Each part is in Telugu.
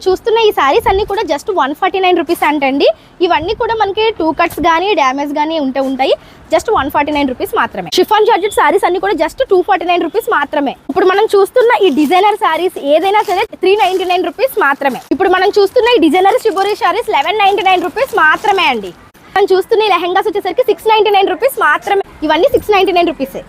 చూస్తున్న ఈ సారీస్ అన్ని కూడా జస్ట్ 149 రూపీస్ అంటండి. ఇవన్నీ కూడా మనకి 2 కట్స్ కానీ డ్యామేజ్ కానీ ఉంటాయి. జస్ట్ 149 రూపీస్ మాత్రమే. షిఫాన్ జార్జెట్ సారీస్ అన్ని కూడా జస్ట్ 249 రూపీస్ మాత్రమే. ఇప్పుడు మనం చూస్తున్న ఈ డిజైనర్ సారీస్ ఏదైనా సరే 399 రూపీస్ మాత్రమే. ఇప్పుడు మనం చూస్తున్న ఈ డిజైనర్ షిబోరి సారీస్ 1199 రూపీస్ మాత్రమే అండి. మనం చూస్తున్న ఈ లెహంగాస్ వచ్చేసరికి 699 రూపీస్ మాత్రమే. ఇవన్నీ 699 రూపీసే.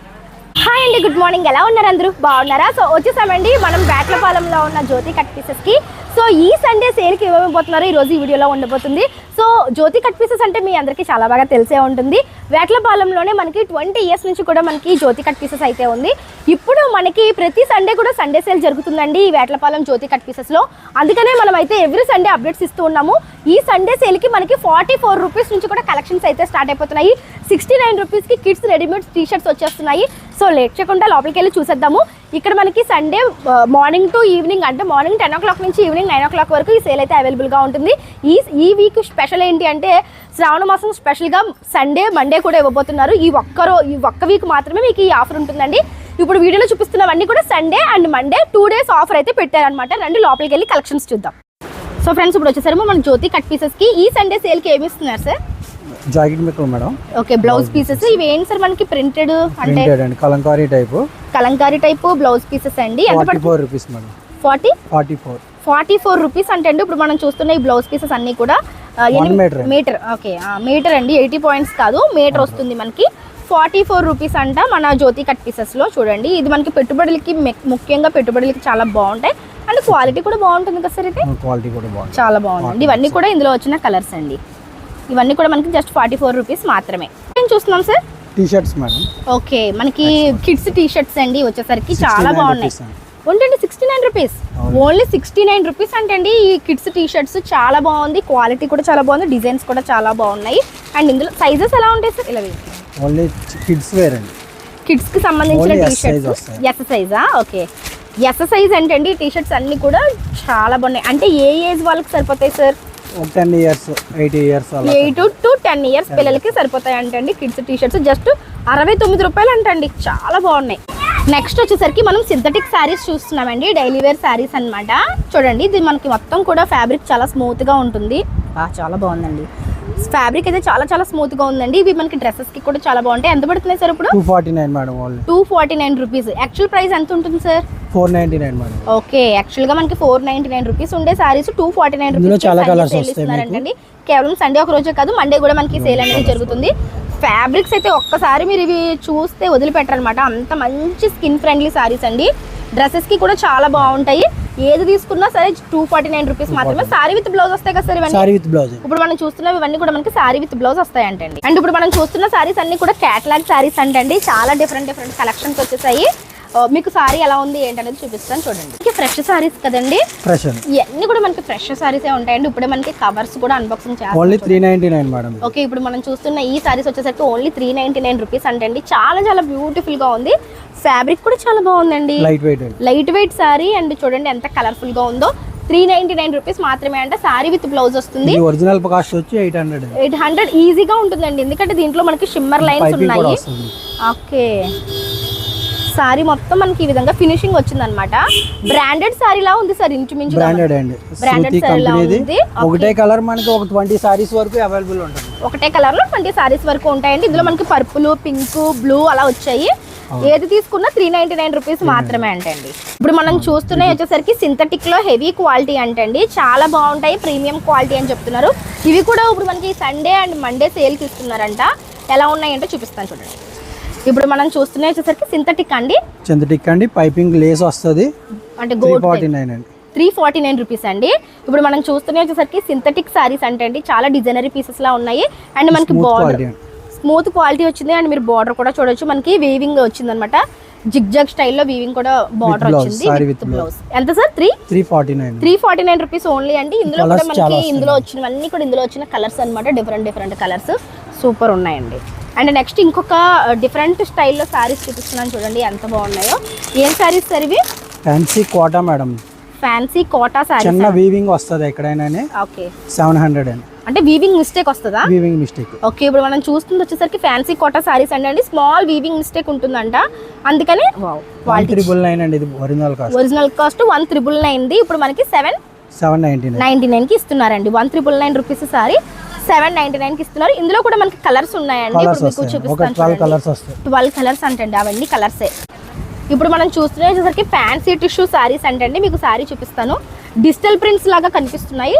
హాయ్ అండి, గుడ్ మార్నింగ్. ఎలా ఉన్నారు అందరూ? బాగున్నారా? సో వచ్చేసామండి మనం వేట్లపాలెంలో ఉన్న జ్యోతి కట్ పీసెస్ కి. సో ఈ సండే సేల్కి ఇవ్వబోతున్నారు ఈ రోజు ఈ వీడియోలో ఉండబోతుంది. సో జ్యోతి కట్ పీసెస్ అంటే మీ అందరికీ చాలా బాగా తెలిసే ఉంటుంది. వేట్లపాలెంలోనే మనకి 20 ఇయర్స్ నుంచి కూడా మనకి జ్యోతి కట్ పీసెస్ అయితే ఉంది. ఇప్పుడు మనకి ప్రతి సండే కూడా సండే సేల్ జరుగుతుందండి ఈ వేట్లపాలెం జ్యోతి కట్ పీసెస్లో. అందుకనే మనం అయితే ఎవ్రీ సండే అప్డేట్స్ ఇస్తూ ఉన్నాము. ఈ సండే సేల్కి మనకి 44 రూపీస్ నుంచి కూడా కలెక్షన్స్ అయితే స్టార్ట్ అయిపోతున్నాయి. 69 రూపీస్కి కిడ్స్ రెడీమేడ్ టీషర్ట్స్ వచ్చేస్తున్నాయి. సో లేట్ చేయకుండా లోపలికి వెళ్ళి చూసేద్దాము. ఇక్కడ మనకి సండే మార్నింగ్ టు ఈవినింగ్, అంటే మార్నింగ్ 10 o'clock నుంచి ఈవినింగ్ 9 o'clock వరకు ఈ సేల్ అయితే అవైలబుల్గా ఉంటుంది. ఈ వీక్ స్పెషల్ ఏంటి అంటే శ్రావణ మాసం స్పెషల్గా సండే మండే కూడా ఇవ్వబోతున్నారు. ఈ ఒక్క వీక్ మాత్రమే మీకు ఈ ఆఫర్ ఉంటుందండి. ఇప్పుడు వీడియోలో చూపిస్తున్నవన్నీ కూడా Sunday and Monday 2 days offer అయితే పెట్టారనమాట. రండి లోపలికి వెళ్ళి కలెక్షన్స్ చూద్దాం. సో ఫ్రెండ్స్, ఇప్పుడు వచ్చేసరికి మన జ్యోతి కట్ పీసెస్కి ఈ సండే సేల్కి ఏమి ఇస్తున్నారు sir? Jacket material madam. Okay, blouse pieces ఇవి ఏంటి సార్? మనకి ప్రింటెడ్ అంటే కలంకారీ టైపు బ్లౌజ్ పీసెస్ అండి. ఎంత 44 రూపీస్ మేడం. 44 రూపీస్ అంటే అండి. ఇప్పుడు మనం చూస్తున్న ఈ బ్లౌజ్ పీసెస్ అన్ని కూడా మీటర్. ఓకే, మీటర్ అండి. 80 points కాదు, మీటర్ వస్తుంది మనకి. 44 రూపీస్ అంట మన జ్యోతి కట్ పీసెస్లో. చూడండి, ఇది మనకి పెట్టుబడులకి, ముఖ్యంగా పెట్టుబడులకి చాలా బాగుంటాయి. అండ్ క్వాలిటీ కూడా బాగుంటుంది కదా సార్? అయితే క్వాలిటీ కూడా బాగుంది, చాలా బాగుందండి. ఇవన్నీ కూడా ఇందులో వచ్చిన కలర్స్ అండి. ఇవన్నీ కూడా మనకి జస్ట్ 44 రూపీస్ మాత్రమే. ఏం చూస్తున్నాం సార్? T shirts madam. ఓకే, మనకి కిడ్స్ టీ-షర్ట్స్ అండి వచ్చేసరికి చాలా బాగున్నాయి. ఏంటండి 69 రూపీస్? ఓన్లీ 69 రూపీస్ అంటే అండి ఈ కిడ్స్ టీ-షర్ట్స్. చాలా బాగుంది, క్వాలిటీ కూడా చాలా బాగుంది, డిజైన్స్ కూడా చాలా బాగున్నాయి. అండ్ ఇందులో సైజెస్ ఎలా ఉంటాయి సార్? ఇలా ఓన్లీ కిడ్స్ వేర్ అండి. కిడ్స్ కి సంబంధించిన టీ-షర్ట్స్ ఎస్ సైజా? ఓకే, ఎస్ సైజ్ అంటే అండి టీ-షర్ట్స్ అన్ని కూడా చాలా బాగున్నాయి. అంటే ఏ ఏజ్ వాళ్ళకి సరిపోతాయి sir? 10 years 8 years 8 to 10 years పిల్లలకి సరిపోతాయి అంటండి కిడ్స్ టీషర్ట్స్. జస్ట్ 69 రూపాయలు అంటండి. చాలా బాగున్నాయి. నెక్స్ట్ వచ్చేసరికి మనం సింథటిక్ శారీస్ చూస్తున్నామండి. డైలీ వేర్ శారీస్ అనమాట. చూడండి, ఇది మనకి మొత్తం కూడా ఫ్యాబ్రిక్ చాలా స్మూత్గా ఉంటుంది. చాలా బాగుందండి. ఫ్యాబ్రిక్ అయితే చాలా స్మూత్గా ఉందండి. ఇవి మనకి డ్రెస్సెస్కి కూడా చాలా బాగుంటాయి. ఎంత పడుతున్నాయి సార్ ఇప్పుడు? 249 మేడం. 249 రూపీస్. యాక్చువల్ ప్రైస్ ఎంత ఉంటుంది సార్? 499 మేడం. ఓకే, యాక్చువల్గా మనకి 499 రూపీస్ ఉండే సారీస్ 249 రూపీస్ చాలా కలర్స్ వస్తాయి. కేవలం సండే ఒక రోజే కాదు, మండే కూడా మనకి సేల్ అనేది జరుగుతుంది. ఫ్యాబ్రిక్స్ అయితే ఒక్కసారి మీరు ఇవి చూస్తే వదిలిపెట్టారనమాట. అంత మంచి స్కిన్ ఫ్రెండ్లీ సారీస్ అండి. డ్రెస్సెస్ కి కూడా చాలా బాగుంటాయి. ఏది తీసుకున్నా సరే 249 రూపీస్ మాత్రమే. సారీ విత్ బ్లౌజ్ వస్తాయి కదా సార్? ఇవన్నీ ఇప్పుడు మనం చూస్తున్నవి ఇవన్నీ కూడా మనకి సారీ విత్ బ్లౌజ్ వస్తాయి అంటండి. అండ్ ఇప్పుడు మనం చూస్తున్న సారీస్ అన్ని కూడా క్యాటలాగ్ సారీస్ అంటండి. చాలా డిఫరెంట్ కలెక్షన్స్ వచ్చేసాయి. మీకు సారీ ఎలా ఉంది ఏంటనేది చూపిస్తాను. చూడండి, ఫ్రెష్ సారీస్ కదండి. ఇవన్నీ కూడా మనకి ఫ్రెష్ సారీసే ఉంటాయండి. ఇప్పుడే మనకి కవర్స్ కూడా అన్బాక్సింగ్ చేస్తాం. Only 399 madam. ఓకే, ఇప్పుడు మనం చూస్తున్న ఈ సారీస్ వచ్చేసరికి ఓన్లీ 399 రూపీస్ అంటండి. చాలా బ్యూటిఫుల్ గా ఉంది. ఫ్యాబ్రిక్ కూడా చాలా బాగుందండి. Light weight sorry. అండ్ చూడండి ఎంత కలర్ఫుల్ గా ఉందో. 399 రూపీస్ మాత్రమే అంట. సారీ విత్ బ్లౌజ్ వస్తుంది. ఒరిజినల్ కాస్ట్ వచ్చి 800 ఈజీగా ఉంటుందండి. ఎందుకంటే దీంట్లో మనకి షిమ్మర్ లైన్స్ ఉన్నాయి. ఓకే, సారీ మొత్తం మనకి ఈ విధంగా ఫినిషింగ్ వచ్చింది అనమాట. బ్రాండెడ్ సారీ లా ఉంది సార్. ఇంచుమించు బ్రాండెడ్ సారీ లా ఉంది. ఒకటే కలర్ మనకి ఒక 20 సారీస్ వరకు అవైలబుల్ ఉంటుంది. ఒకటే కలర్ లో 20 సారీస్ వరకు ఉంటాయండి. ఇందులో మనకి పర్పుల్, పింక్, బ్లూ అలా వచ్చాయి. ఏది తీసుకున్నా 399 రూపీస్ మాత్రమే అంటండి. ఇప్పుడు మనం చూస్తున్నాయి వచ్చేసరికి సింథటిక్ లో హెవీ క్వాలిటీ అంటండి. చాలా బాగుంటాయి, ప్రీమియం క్వాలిటీ అని చెప్తున్నారు. ఇవి కూడా ఇప్పుడు మనకి సండే అండ్ మండే సేల్కి ఇస్తున్నారంట. ఎలా ఉన్నాయంటే చూపిస్తాను చూడండి. ఇప్పుడు మనం చూస్తున్నాయి వచ్చేసరికి సింథటిక్ అండి. పైపింగ్ లేస్ వస్తుంది. అంటే 349 రూపీస్ అండి. ఇప్పుడు మనం చూస్తున్నాయి వచ్చేసరికి సింథటిక్ సారీస్ అంటండి. చాలా డిజైనరీ పీసెస్ లా ఉన్నాయి. అండ్ మనకి బార్డర్ స్మూత్ క్వాలిటీ వచ్చింది. అండ్ మీరు బార్డర్ కూడా చూడొచ్చు. మనకి వీవింగ్ వచ్చింది అనమాట. జిగ్జాగ్ స్టైల్లో వీవింగ్ కూడా బార్డర్ వచ్చింది విత్ బ్లౌజ్. ఎంత సార్? 349 రూపీస్ ఓన్లీ అండి. ఇందులో కూడా మనకి ఇందులో వచ్చినవన్నీ కూడా ఇందులో వచ్చిన కలర్స్ అనమాట. డిఫరెంట్ కలర్స్ సూపర్ ఉన్నాయండి. అండ్ నెక్స్ట్ ఇంకొక డిఫరెంట్ స్టైల్లో సారీస్ చూపిస్తున్నాను చూడండి ఎంత బాగున్నాయో. ఏం సారీస్ సార్ ఇవి? Fancy Kota madam. Fancy Kota sari. చిన్న వీవింగ్ వస్తది ఎక్కడైనా. ఓకే, 700 అండి. అంటే వీవింగ్ మిస్టేక్ వస్తుందా? Weaving mistake. ఓకే, ఇప్పుడు మనం చూస్తుంది వచ్చేసరికి ఫ్యాన్సీ కోటా సారీస్ అండి. స్మాల్ వీవింగ్ మిస్టేక్ ఉంటుందంట. అందుకని 199 అండి. ఇది ఒరిజినల్ కాస్ట్ 1,399. ఇప్పుడు మనకి 7 99 కి ఇస్తున్నారండి. 1399 రూపీస్ సారీ 799 కి ఇస్తున్నారు. ఇందులో కూడా మనకి కలర్స్ ఉన్నాయండి. ఇప్పుడు మీకు చూపిస్తాను. 12 కలర్స్ అంటండి, అవన్నీ కలర్సే. ఇప్పుడు మనం చూస్తున్నసరికి ఫ్యాన్సీ టిష్యూ సారీస్ అంటండి. మీకు సారీ చూపిస్తాను. డిజిటల్ ప్రింట్స్ లాగా కనిపిస్తున్నాయి.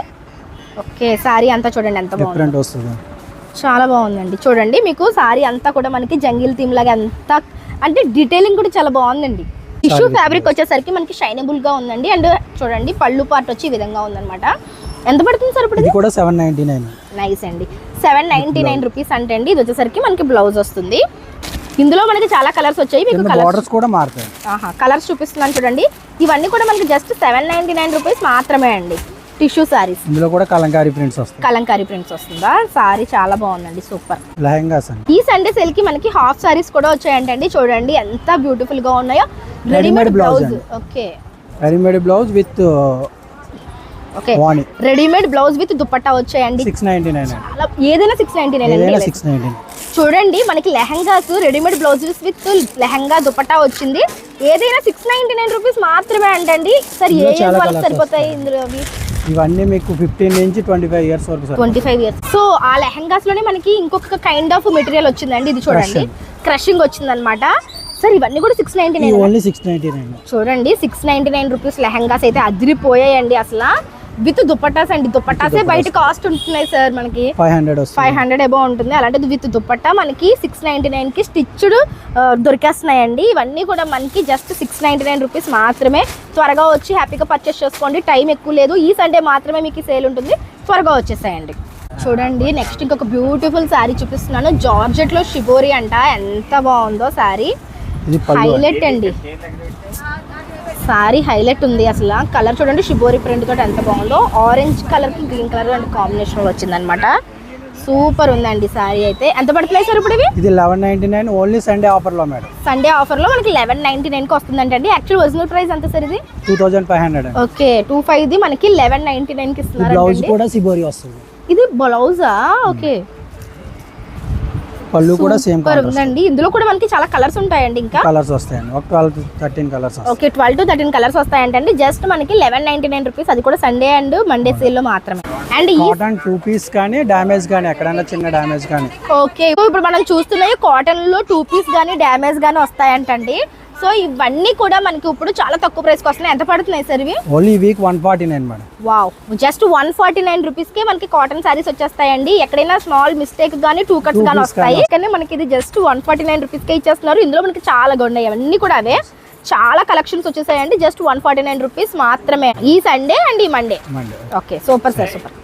ఓకే, సారీ అంతా చూడండి ఎంత బాగుంది, చాలా బాగుందండి. చూడంండి మీకు సారీ అంతా కూడా మనకి జంగిల్ థీమ్ లాగా అంతా అంటే డీటెయిలింగ్ కూడా చాలా బాగుందండి. టిష్యూ ఫ్యాబ్రిక్ వచ్చేసరికి మనకి షైనబుల్ గా ఉందండి. అండ్ చూడండి పళ్ళు పార్ట్ వచ్చి ఈ విధంగా ఉందన్నమాట. ఎంత పడుతుంది సార్ ఇప్పుడు? ఇది కూడా 799. నైస్ అండి, 799 రూపీస్ అంటే అండి. ఇది వచ్చేసరికి మనకి బ్లౌజ్ వస్తుంది. ఇందులో మనకి చాలా కలర్స్ వచ్చాయి. మీకు కలర్స్ కూడా మారుతాయి. కలర్స్ చూపిస్తున్నాను చూడండి. ఇవన్నీ కూడా మనకి జస్ట్ 799 రూపీస్ మాత్రమే అండి. టిష్యూ సారీస్, ఇందులో కూడా కలంకారీ ప్రింట్స్ వస్తాయి. కలంకారీ ప్రింట్స్ వస్తుందా? సారీ చాలా బాగుందండి, సూపర్. లెహంగాస్ అండి. ఈ సండే సేల్ కి మనకి హాఫ్ సారీస్ కూడా వచ్చాయంటండి. చూడండి ఎంత బ్యూటిఫుల్ గా ఉన్నాయో. Readymade blouse. Okay, readymade blouse with okay, readymade blouse with dupatta వచ్చాయండి. 699. చాలా ఏదైనా 699. చూడండి మనకి lehengas readymade blouses with lehenga dupatta వచ్చింది. ఏదైనా 699 రూపీస్ మాత్రమే అంటండి. సార్ ఏ ఏజ్ వాళ్ళకి సరిపోతాయి ఇందులో? ఇవన్నీ మీకు 15 నుంచి 25 ఇయర్స్ వరకు. 25 ఇయర్స్. సో ఆ లెహంగాస్ లోనే మనకి ఇంకొక కైండ్ ఆఫ్ మెటీరియల్ వచ్చిందండి. ఇది చూడండి, క్రషింగ్ వచ్చింది అనమాట. సార్ ఇవన్నీ కూడా 699. ఓన్లీ 699. చూడండి 699 రూపీస్ లెహంగాస్ అయితే అదిరిపోయాయండి అసలు. విత్ దుపట్టాస్ అండి. దుపట్టాసే బయట కాస్ట్ ఉంటున్నాయి సార్ మనకి 500 అబౌవ్ ఉంటుంది. అలాంటిది విత్ దుపట్టా మనకి 699 కి స్టిచ్డ్ దొరికేస్తున్నాయండి. ఇవన్నీ కూడా మనకి జస్ట్ 699 రూపీస్ మాత్రమే. త్వరగా వచ్చి హ్యాపీగా పర్చేస్ చేసుకోండి. టైం ఎక్కువ లేదు, ఈ సండే మాత్రమే మీకు సేల్ ఉంటుంది. త్వరగా వచ్చేసాయండి. చూడండి నెక్స్ట్ ఇంకొక బ్యూటిఫుల్ శారీ చూపిస్తున్నాను. జార్జెట్ లో షిబోరి అంట. ఎంత బాగుందో శారీ, హైలైట్ అండి. సారీ హైలైట్ ఉంది అసలు. కలర్ చూడండి, షిబోరి ప్రింట్ తోటి ఎంత బాగుందో. ఆరెంజ్ కలర్ కి గ్రీన్ కలర్ అంటే కాంబినేషన్ లో వచ్చిందనమాట. సూపర్ ఉందండి సారీ అయితే. ఎంత పడుతున్నాయి సార్ ఇప్పుడు ఇవి? ఇది 1199 ఓన్లీ సండే ఆఫర్ లో మేడం. సండే ఆఫర్ లో మనకి 1199 కి వస్తుందంటండి. యాక్చువల్ ఒరిజినల్ ప్రైస్ ఎంత సార్ ఇది? 2500. ఓకే, 25 ఇది మనకి 1199 కి ఇస్తున్నారు. బ్లౌజ్ కూడా సిబోరి వస్తుంది. ఇది బ్లౌజా? ఓకే, పళ్ళు కూడా సేమ్ కలర్ ఉందండి. ఇందులో కూడా మనకి చాలా కలర్స్ ఉంటాయండి. ఇంకా కలర్స్ వస్తాయండి. ఒక 12 to 13 colours. Okay, 12 to 13 colours వస్తాయంటండి. జస్ట్ మనకి 1199 రూపీస్. అది కూడా సండే అండ్ మండే సేల్ లో మాత్రమే. అండ్ ఈ కాటన్ 2 పీస్ కానీ డ్యామేజ్ కానీ ఎక్కడైనా చిన్న డ్యామేజ్ కానీ. ఓకే, ఇప్పుడు మనం చూస్తున్నాయి కాటన్ లో 2 పీస్ కానీ డ్యామేజ్ కానీ వస్తాయంటండి. సో ఇవన్నీ కూడా మనకి ఇప్పుడు చాలా తక్కువ ప్రైస్ కి వస్తున్నాయి. ఎంత పడుతున్నాయి సార్ ఇవి? Only week 149 madam. Wow, just 149 rupees కి మనకి కాటన్ సారీస్ వచ్చేస్తాయండి. ఎక్కడైనా స్మాల్ మిస్టేక్ గానీ 2 కట్స్ గానీ వస్తాయి. కానీ మనకి ఇది జస్ట్ 149 రూపీస్ కే ఇచ్చేస్తున్నారు. ఇందులో మనకి చాలా ఉన్నాయి, అవన్నీ కూడా అవే. చాలా కలెక్షన్స్ వచ్చేసాయండి. జస్ట్ 149 రూపీస్ మాత్రమే ఈ సండే అండ్ ఈ Monday. Okay, super sir, super.